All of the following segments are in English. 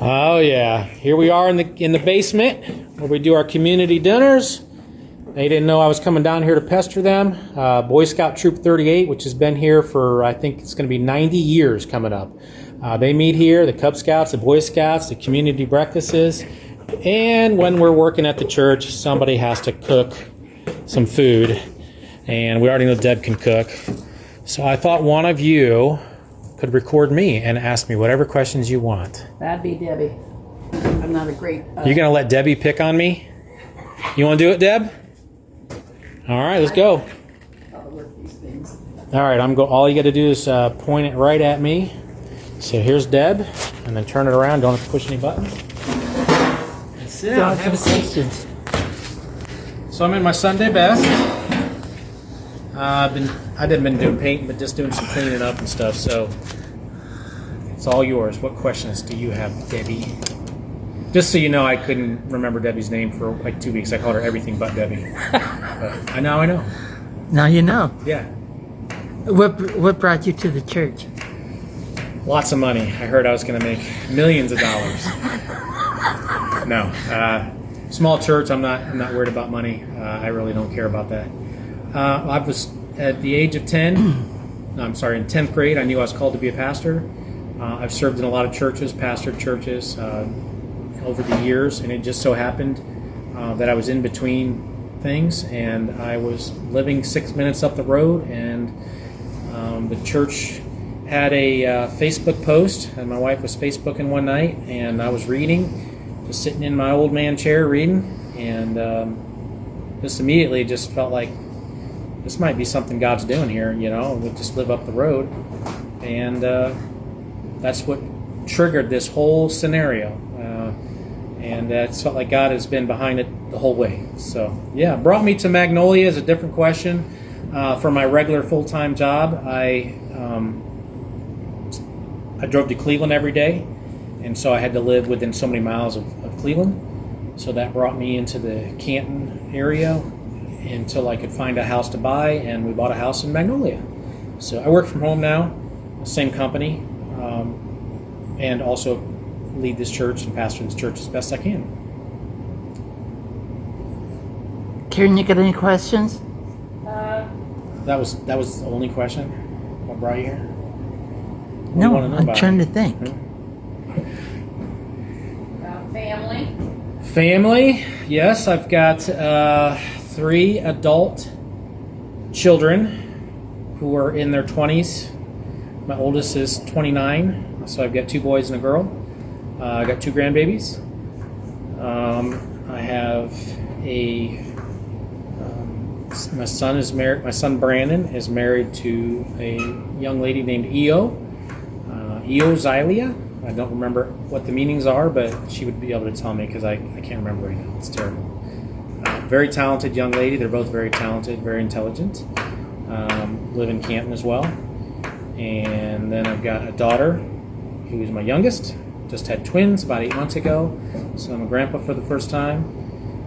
Oh yeah, here we are in the basement where we do our community dinners. They didn't know I was coming down here to pester them. Boy Scout Troop 38, which has been here for, I think it's going to be 90 years coming up. They meet here, the Cub Scouts, the Boy Scouts, the community breakfasts, and when we're working at the church, somebody has to cook some food, and we already know Deb can cook. So I thought one of you could record me and ask me whatever questions you want. That'd be Debbie. I'm not a great... You're going to let Debbie pick on me? You want to do it, Deb? All right, let's go. I'll work these things. All right, all you got to do is point it right at me. So here's Deb, and then turn it around. Don't have to push any buttons. And sit down, have a seat. So I'm in my Sunday best. I haven't been doing painting, but just doing some cleaning up and stuff. So it's all yours. What questions do you have, Debbie? Just so you know, I couldn't remember Debbie's name for like 2 weeks. I called her everything but Debbie. But I know. Now you know. Yeah. What brought you to the church? Lots of money. I heard I was going to make millions of dollars. No. Small church. I'm not worried about money. I really don't care about that. I was at the age of 10. No, I'm sorry, in 10th grade, I knew I was called to be a pastor. I've served in a lot of churches, pastored churches over the years, and it just so happened that I was in between things, and I was living 6 minutes up the road, and the church had a Facebook post, and my wife was Facebooking one night, and I was reading, just sitting in my old man chair reading, and just immediately just felt like this might be something God's doing here, we just live up the road, and that's what triggered this whole scenario. And it felt like God has been behind it the whole way. So, yeah, brought me to Magnolia is a different question. For my regular full-time job, I drove to Cleveland every day, and so I had to live within so many miles of Cleveland. So that brought me into the Canton area until I could find a house to buy, and we bought a house in Magnolia. So I work from home now, same company, and also lead this church and pastor this church as best I can. Karen, you got any questions? That was the only question. What brought you here? What do No, you want to know I'm about trying it? to think. About family. Family, yes, I've got 3 adult children who are in their 20s. My oldest is 29, so I've got 2 boys and a girl. I got 2 grandbabies. I have my son is married. My son Brandon is married to a young lady named Io Zylia. I don't remember what the meanings are, but she would be able to tell me because I can't remember right now. It's terrible. Very talented young lady. They're both very talented, very intelligent. Live in Canton as well. And then I've got a daughter who is my youngest. Just had twins about 8 months ago, so I'm a grandpa for the first time,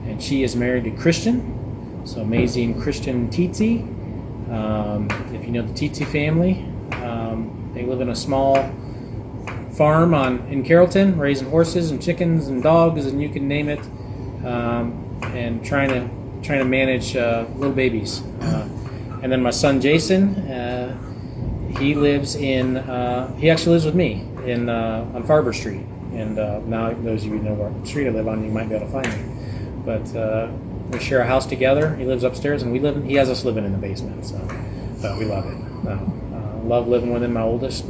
and she is married to Christian, so Maisie and Christian Titi. If you know the Titi family, they live in a small farm in Carrollton, raising horses and chickens and dogs, and you can name it, and trying to manage little babies. And then my son Jason, he actually lives with me on Farber Street, and now those of you who know what street I live on, you might be able to find me. But we share a house together. He lives upstairs, and he has us living in the basement. So we love it. Love living with him, my oldest.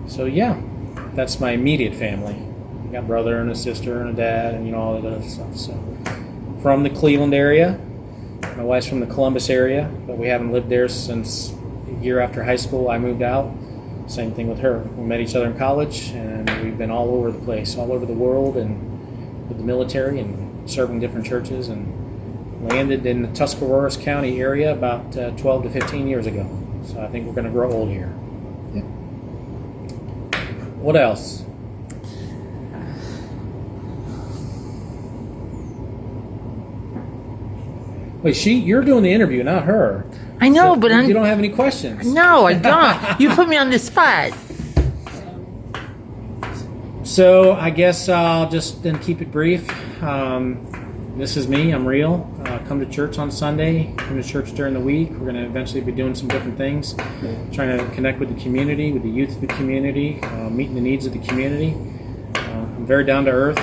So yeah, that's my immediate family. I got a brother and a sister and a dad, and all that other stuff. So from the Cleveland area. My wife's from the Columbus area, but we haven't lived there since a year after high school. I moved out. Same thing with her. We met each other in college, and we've been all over the place, all over the world, and with the military and serving different churches, and landed in the Tuscarawas County area about 12 to 15 years ago. So I think we're going to grow old here. Yeah. What else? Wait, you're doing the interview, not her. I know, So but you don't have any questions. No, I don't. You put me on the spot. So I guess I'll just then keep it brief. This is me. I'm real. Come to church on Sunday. Come to church during the week. We're going to eventually be doing some different things, trying to connect with the community, with the youth of the community, meeting the needs of the community. I'm very down to earth.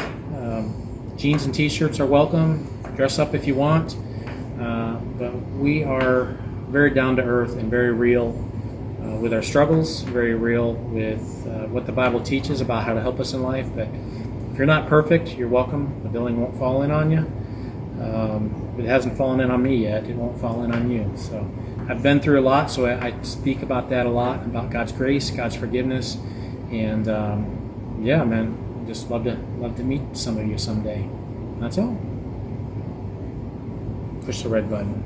Jeans and t-shirts are welcome. Dress up if you want. But we are very down to earth and very real with our struggles, very real with what the Bible teaches about how to help us in life. But if you're not perfect, you're welcome. The building won't fall in on you. If it hasn't fallen in on me yet, it won't fall in on you. So I've been through a lot, so I speak about that a lot, about God's grace, God's forgiveness, and yeah, man, just love to meet some of you someday. That's all. Push the red button.